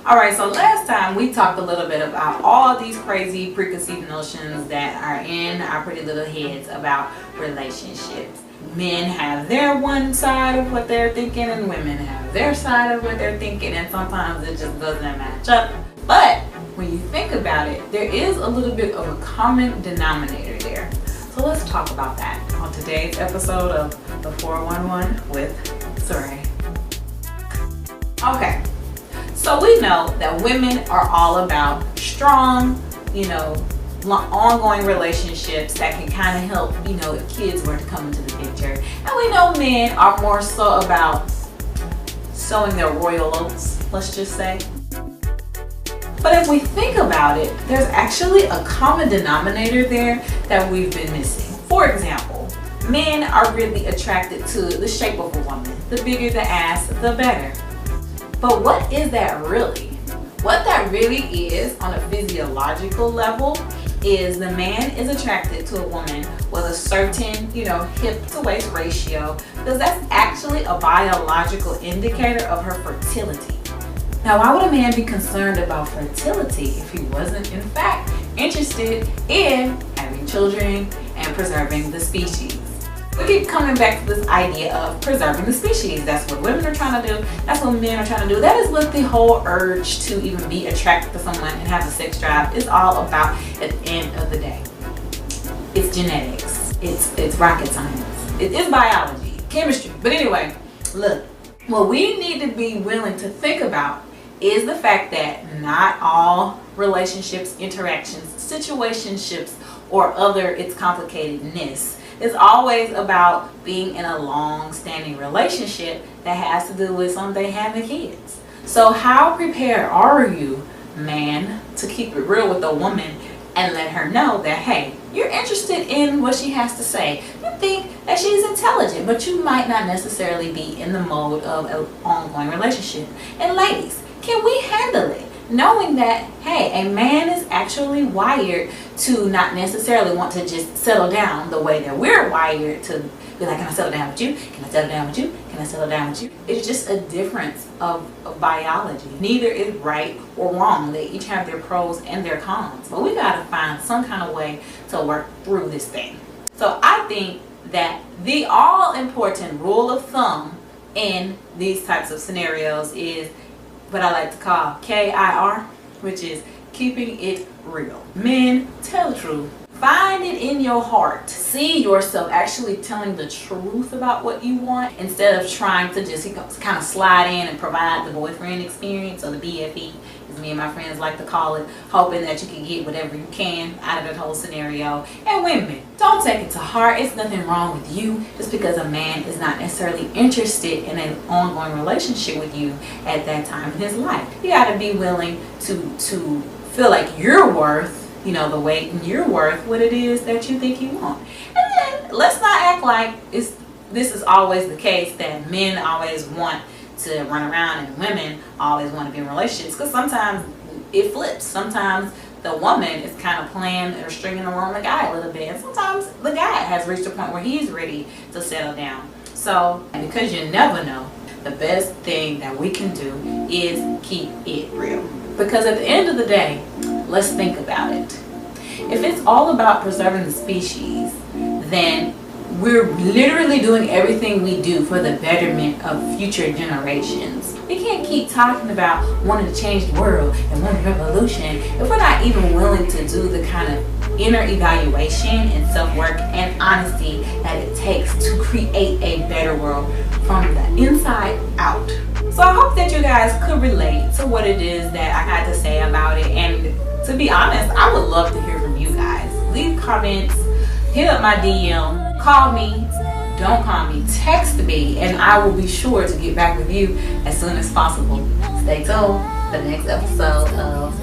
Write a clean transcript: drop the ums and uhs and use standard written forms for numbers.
Alright, so last time we talked a little bit about all these crazy preconceived notions that are in our pretty little heads about relationships. Men have their one side of what they're thinking and women have their side of what they're thinking, and sometimes it just doesn't match up. But when you think about it, there is a little bit of a common denominator there. So let's talk about that on today's episode of the 411 with Suraiye. Okay. So we know that women are all about strong, ongoing relationships that can kind of help, if kids were to come into the picture. And we know men are more so about sowing their royal oats, let's just say. But if we think about it, there's actually a common denominator there that we've been missing. For example, men are really attracted to the shape of a woman. The bigger the ass, the better. But what is that really? What that really is on a physiological level is the man is attracted to a woman with a certain, hip to waist ratio, because that's actually a biological indicator of her fertility. Now, why would a man be concerned about fertility if he wasn't, in fact, interested in having children and preserving the species? We keep coming back to this idea of preserving the species. That's what women are trying to do. That's what men are trying to do. That is what the whole urge to even be attracted to someone and have a sex drive is all about at the end of the day. It's genetics. It's rocket science. It is biology, chemistry. But anyway, look, what we need to be willing to think about is the fact that not all relationships, interactions, situationships, or other its complicatedness is always about being in a long-standing relationship that has to do with something having kids. So how prepared are you, man, to keep it real with a woman and let her know that, hey, you're interested in what she has to say. You think that she's intelligent, but you might not necessarily be in the mode of an ongoing relationship. And ladies, can we handle it? Knowing that, hey, a man is actually wired to not necessarily want to just settle down the way that we're wired to be like, can I settle down with you? Can I settle down with you? Can I settle down with you? It's just a difference of biology. Neither is right or wrong. They each have their pros and their cons. But we got to find some kind of way to work through this thing. So I think that the all-important rule of thumb in these types of scenarios is what I like to call KIR, which is keeping it real. Men, tell the truth. Find it in your heart. See yourself actually telling the truth about what you want instead of trying to just kind of slide in and provide the boyfriend experience or the BFE, as me and my friends like to call it, hoping that you can get whatever you can out of that whole scenario. And women, don't take it to heart. It's nothing wrong with you just because a man is not necessarily interested in an ongoing relationship with you at that time in his life. You got to be willing to feel like you're worth, the weight and you're worth what it is that you think you want. And then let's not act like this is always the case, that men always want to run around and women always want to be in relationships, because sometimes it flips. Sometimes the woman is kind of playing or stringing along the guy a little bit, and sometimes the guy has reached a point where he's ready to settle down. So because you never know, the best thing that we can do is keep it real. Because at the end of the day, let's think about it. If it's all about preserving the species, then we're literally doing everything we do for the betterment of future generations. We can't keep talking about wanting to change the world and wanting revolution if we're not even willing to do the kind of inner evaluation and self-work and honesty that it takes to create a better world from the inside out. So I hope that you guys could relate to what it is that I had to say about it. And to be honest, I would love to hear from you guys. Leave comments, hit up my DM, call me, don't call me, text me, and I will be sure to get back with you as soon as possible. Stay tuned for the next episode of